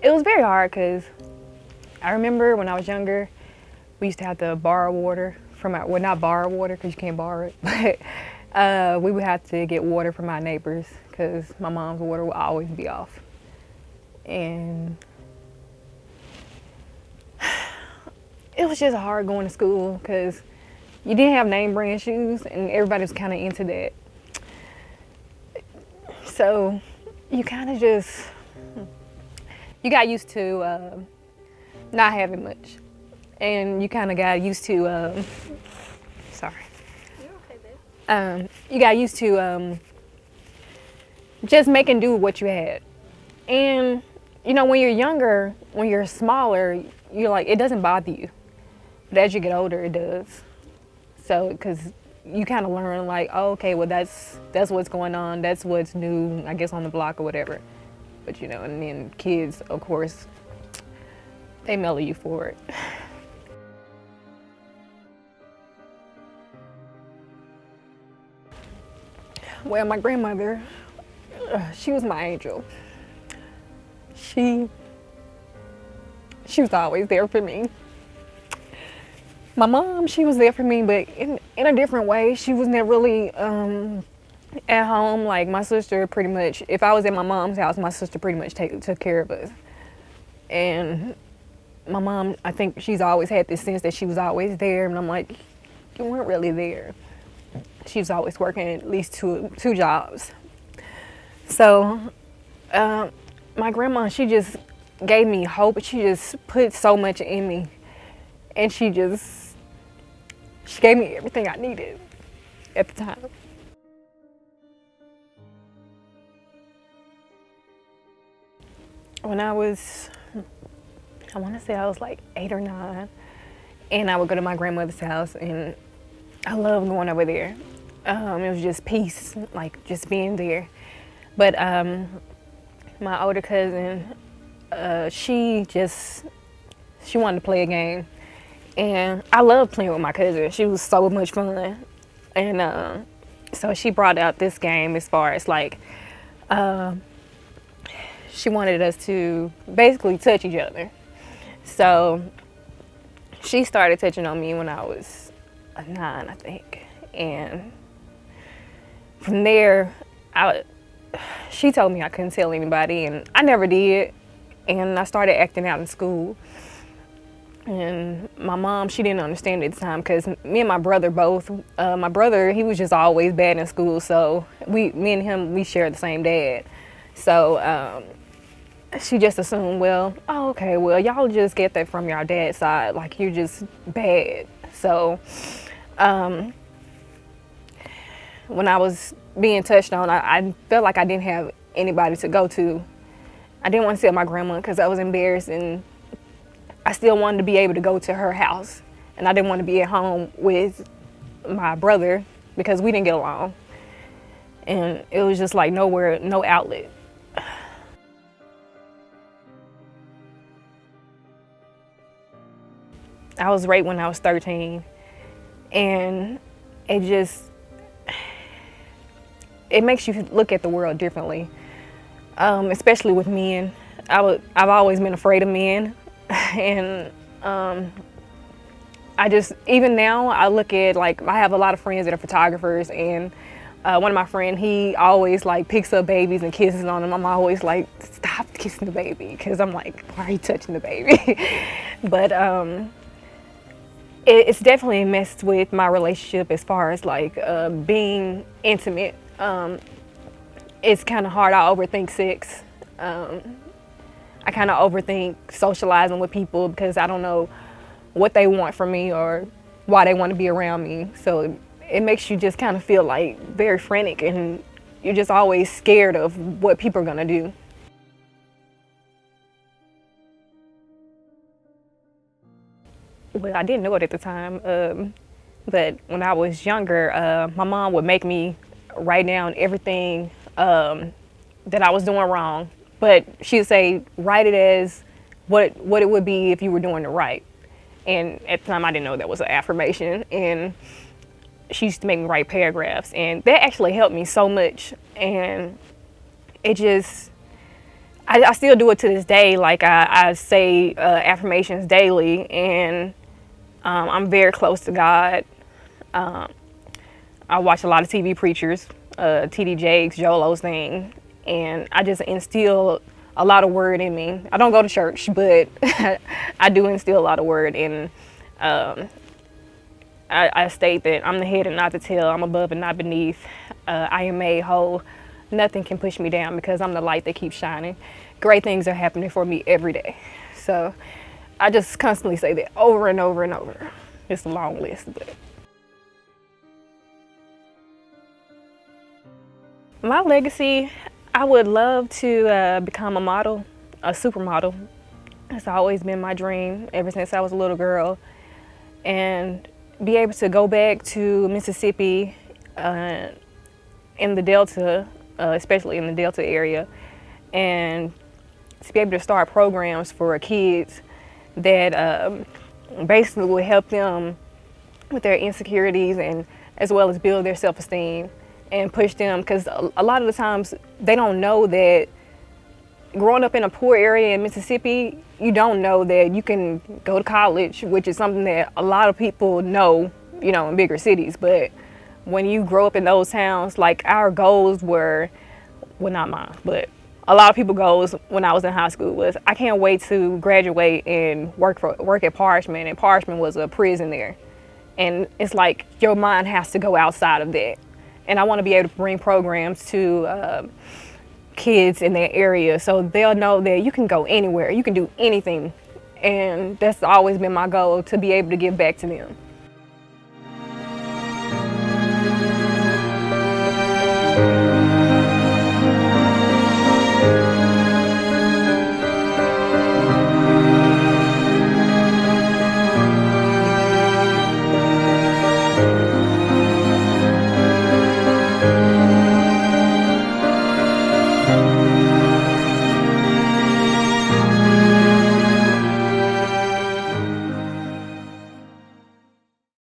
it was very hard because I remember when I was younger, we used to have to borrow water from our, well, not borrow water because you can't borrow it, but we would have to get water from our neighbors because my mom's water would always be off. And it was just hard going to school because you didn't have name brand shoes and everybody was kind of into that. So you kind of just, you got used to not having much. And you kind of got used to, sorry. You're okay, babe. You got used to just making do with what you had. And, you know, when you're younger, when you're smaller, you're like, it doesn't bother you. But as you get older, it does. So, because you kind of learn like, oh, okay, well, that's what's going on. That's what's new, I guess, on the block or whatever. But, you know, and then kids, of course, they mellow you for it. Well, my grandmother, she was my angel. She was always there for me. My mom, she was there for me, but in a different way. She was never really at home. Like my sister pretty much, if I was at my mom's house, my sister pretty much took care of us. And my mom, I think she's always had this sense that she was always there. And I'm like, you weren't really there. She was always working at least two jobs. So my grandma, she just gave me hope. She just put so much in me. And she gave me everything I needed at the time. When I was, I want to say I was like 8 or 9, and I would go to my grandmother's house, and I loved going over there. It was just peace, like just being there. But my older cousin, she wanted to play a game. And I loved playing with my cousin. She was so much fun. And so she brought out this game as far as like, she wanted us to basically touch each other. So she started touching on me when I was 9, I think. And from there, she told me I couldn't tell anybody, and I never did. And I started acting out in school. And my mom, she didn't understand it at the time because me and my brother both, my brother, he was just always bad in school. So me and him, we shared the same dad. So she just assumed, well, oh, okay, well, y'all just get that from your dad's side. Like, you're just bad. So when I was being touched on, I felt like I didn't have anybody to go to. I didn't want to tell my grandma because I was embarrassed, and I still wanted to be able to go to her house, and I didn't want to be at home with my brother because we didn't get along. And it was just like nowhere, no outlet. I was raped when I was 13, and it makes you look at the world differently, especially with men. I've always been afraid of men. And even now I look at, like, I have a lot of friends that are photographers, and one of my friends, he always like picks up babies and kisses on them. I'm always like, stop kissing the baby, because I'm like, why are you touching the baby? But it's definitely messed with my relationship as far as like being intimate. It's kind of hard. I overthink sex. I kind of overthink socializing with people because I don't know what they want from me or why they want to be around me. So it makes you just kind of feel like very frantic, and you're just always scared of what people are gonna do. Well, I didn't know it at the time, but when I was younger, my mom would make me write down everything that I was doing wrong. But she'd say, write it as what it would be if you were doing it right. And at the time, I didn't know that was an affirmation. And she used to make me write paragraphs. And that actually helped me so much. And it just, I still do it to this day. Like I say affirmations daily, and I'm very close to God. I watch a lot of TV preachers, TD Jakes, Joel Osteen, and I just instill a lot of word in me. I don't go to church, but I do instill a lot of word, and I state that I'm the head and not the tail. I'm above and not beneath. I am made whole. Nothing can push me down because I'm the light that keeps shining. Great things are happening for me every day. So I just constantly say that over and over and over. It's a long list, but. My legacy, I would love to become a model, a supermodel. It's always been my dream ever since I was a little girl. And be able to go back to Mississippi in the Delta, especially in the Delta area, and to be able to start programs for kids that basically will help them with their insecurities and as well as build their self-esteem and push them, because a lot of the times they don't know that growing up in a poor area in Mississippi, you don't know that you can go to college, which is something that a lot of people know, you know, in bigger cities. But when you grow up in those towns, like our goals were, well, not mine, but a lot of people's goals when I was in high school was, I can't wait to graduate and work at Parchman, and Parchman was a prison there. And it's like your mind has to go outside of that. And I want to be able to bring programs to kids in their area so they'll know that you can go anywhere, you can do anything. And that's always been my goal, to be able to give back to them.